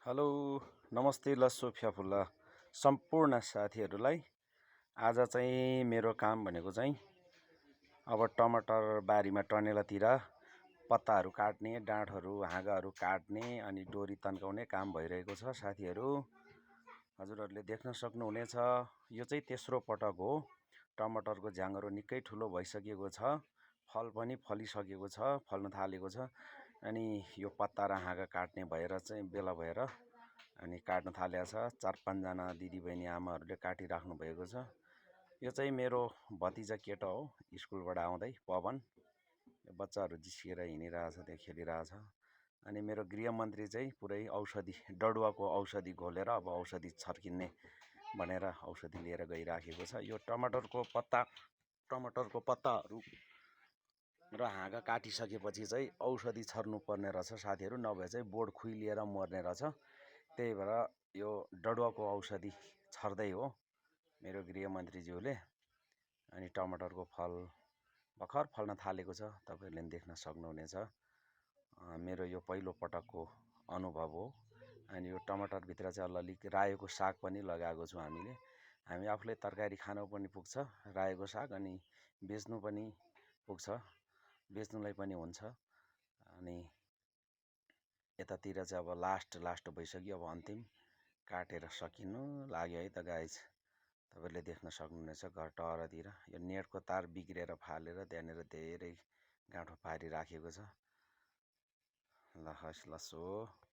Hello नमस्ते लस्सो फ्याफुल्ला सम्पूर्ण साथीहरूलाई। आज चाहिँ मेरो काम भनेको चाहिँ अब टमाटर बारीमा टनेलातिर पत्ताहरू काट्ने, डाँठहरू हाँगाहरू काट्ने अनि डोरी तन्काउने काम भइरहेको छ साथीहरू। हजुरहरूले देख्न सक्नुहुनेछ, यो चाहिँ तेस्रो पटक हो। टमाटरको झ्याङहरू निकै ठुलो भइसकेको छ, फल पनि फलिसकेको छ, फल्न थालेको छ। अनि यो पत्ता र हाँगा काट्ने भएर चाहिँ बेला भएर अनि काट्न थालेको छ। 4-5 जना दिदीबहिनी आमाहरूले काटिराख्नु भएको छ। यो चाहिँ मेरो भतिजा केटा हो, स्कुलबाट आउँदै पवन। यो बच्चाहरू जिस्किएर हिँडिरहेछ, त्यहाँ खेलिरहेछ। अनि मेरो गृहमन्त्री चाहिँ पुरै औषधि, डडुवाको औषधि घोलेर अब औषधि छर्किने भनेर औषधि लिएर गइराखेको छ। यो टमाटरको पत्ताहरू र हाँगा काटिसकेपछि चाहिँ औषधि छर्नु पर्ने रहेछ साथीहरू, नभए चाहिँ बोर्ड खुइलिएर मर्ने रहेछ। त्यही भएर यो डडुवाको औषधि छर्दै हो मेरो गृहमन्त्रीज्यूले। अनि टमाटरको फल भर्खर फल्न थालेको छ, तपाईँहरूले पनि देख्न सक्नुहुनेछ। मेरो यो पहिलो पटकको अनुभव हो। अनि यो टमाटरभित्र चाहिँ अलि रायोको साग पनि लगाएको छु हामीले। हामी आफूले तरकारी खानु पनि पुग्छ रायोको साग, अनि बेच्नु पनि पुग्छ, बेच्नुलाई पनि हुन्छ। अनि यतातिर चाहिँ अब लास्ट भइसक्यो, अब अन्तिम काटेर सकिनु लाग्यो है त गाइज। तपाईँहरूले देख्न सक्नुहुनेछ घर टरतिर यो नेटको तार बिग्रेर फालेर त्यहाँनिर धेरै गाँठो पारिराखेको छ। ल हस् लसो।